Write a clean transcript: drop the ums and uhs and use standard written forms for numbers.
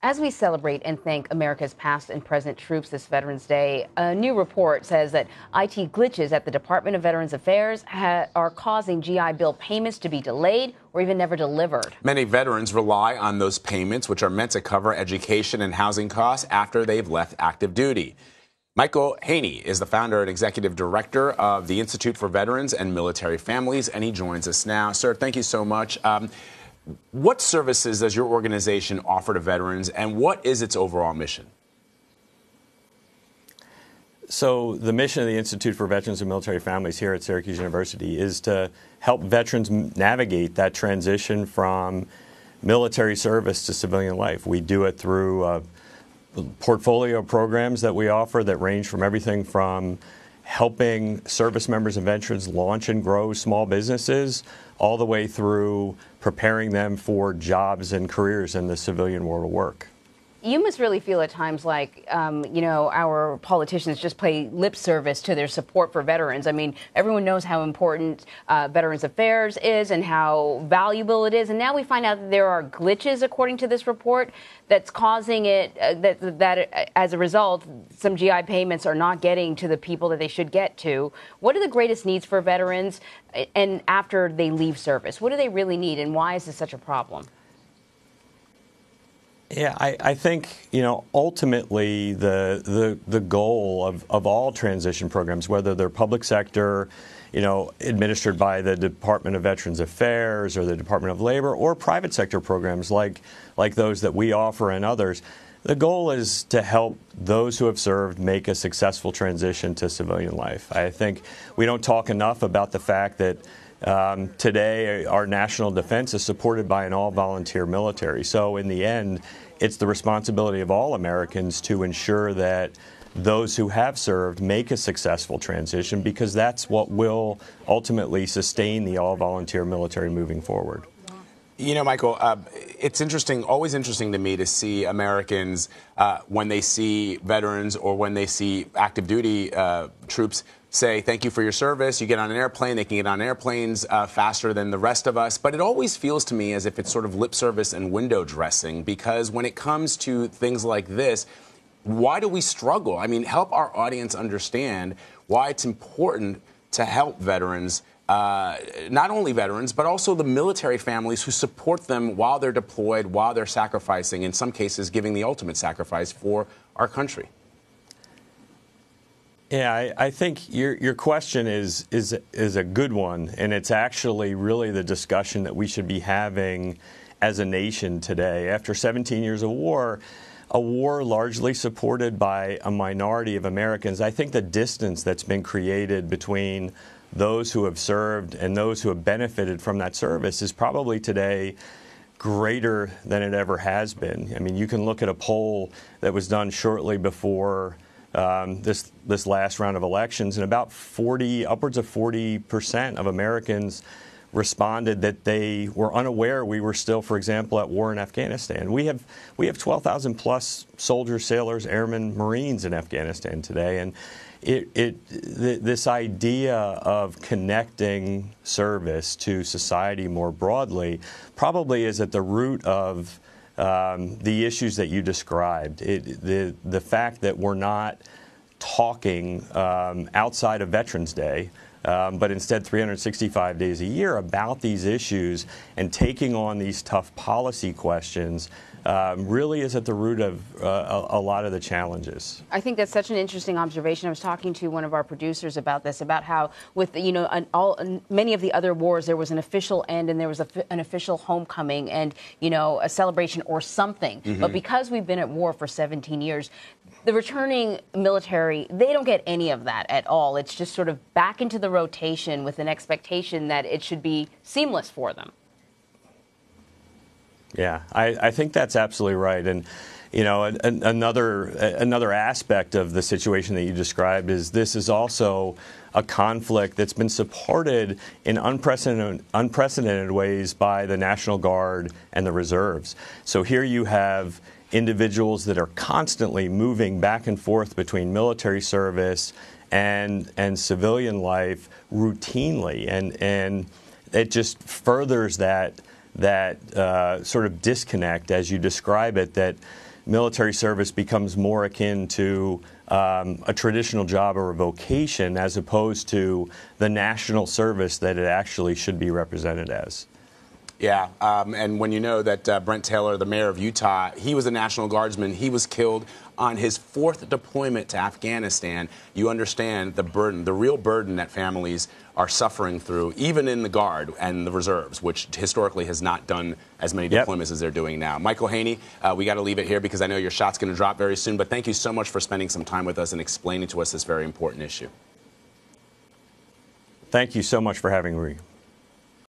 As we celebrate and thank America's past and present troops this Veterans Day, a new report says that IT glitches at the Department of Veterans Affairs are causing GI Bill payments to be delayed or even never delivered. Many veterans rely on those payments, which are meant to cover education and housing costs after they've left active duty. Michael Haynie is the founder and executive director of the Institute for Veterans and Military Families, and he joins us now. Sir, thank you so much. What services does your organization offer to veterans, and what is its overall mission? So the mission of the Institute for Veterans and Military Families here at Syracuse University is to help veterans navigate that transition from military service to civilian life. We do it through a portfolio of programs that we offer that range from everything from helping service members and veterans launch and grow small businesses all the way through preparing them for jobs and careers in the civilian world of work. You must really feel at times like, our politicians just pay lip service to their support for veterans. I mean, everyone knows how important Veterans Affairs is and how valuable it is. And now we find out that there are glitches, according to this report, that's causing it, that as a result, some GI payments are not getting to the people that they should get to. What are the greatest needs for veterans and after they leave service? What do they really need, and why is this such a problem? Yeah, I think, ultimately the goal of all transition programs, whether they're public sector, administered by the Department of Veterans Affairs or the Department of Labor, or private sector programs like those that we offer and others, the goal is to help those who have served make a successful transition to civilian life. I think we don't talk enough about the fact that today, our national defense is supported by an all-volunteer military. So in the end, it's the responsibility of all Americans to ensure that those who have served make a successful transition, because that's what will ultimately sustain the all-volunteer military moving forward. Michael, it's interesting, always interesting to me to see Americans, when they see veterans or when they see active duty troops, say, thank you for your service. You get on an airplane, they can get on airplanes faster than the rest of us. But it always feels to me as if it's sort of lip service and window dressing, because when it comes to things like this, why do we struggle? I mean, help our audience understand why it's important to help veterans, not only veterans, but also the military families who support them while they're deployed, while they're sacrificing, in some cases giving the ultimate sacrifice for our country. Yeah, I think your question is a good one, and it's actually really the discussion that we should be having as a nation today. After 17 years of war, a war largely supported by a minority of Americans, I think the distance that's been created between those who have served and those who have benefited from that service is probably today greater than it ever has been. I mean, you can look at a poll that was done shortly before this last round of elections, and about upwards of 40% of Americans responded that they were unaware we were still, for example, at war in Afghanistan. We have 12,000 plus soldiers, sailors, airmen, Marines in Afghanistan today, and this idea of connecting service to society more broadly probably is at the root of the issues that you described. The fact that we're not talking outside of Veterans Day, but instead 365 days a year about these issues and taking on these tough policy questions really is at the root of a lot of the challenges. I think that's such an interesting observation. I was talking to one of our producers about this, about how with many of the other wars there was an official end and there was an official homecoming and a celebration or something. Mm-hmm. But because we've been at war for 17 years, the returning military, they don't get any of that at all. It's just sort of back into the rotation with an expectation that it should be seamless for them. Yeah, I think that's absolutely right. And, another aspect of the situation that you described is this is also a conflict that's been supported in unprecedented ways by the National Guard and the reserves. So here you have individuals that are constantly moving back and forth between military service and civilian life routinely. And it just furthers that that sort of disconnect, as you describe it, that military service becomes more akin to a traditional job or a vocation as opposed to the national service that it actually should be represented as. Yeah, and when you know that Brent Taylor, the mayor of Utah, he was a National Guardsman. He was killed on his 4th deployment to Afghanistan. You understand the burden, the real burden that families are suffering through, even in the Guard and the reserves, which historically has not done as many deployments as they're doing now. Michael Haynie, we got to leave it here because I know your shot's going to drop very soon, but thank you so much for spending some time with us and explaining to us this very important issue. Thank you so much for having me.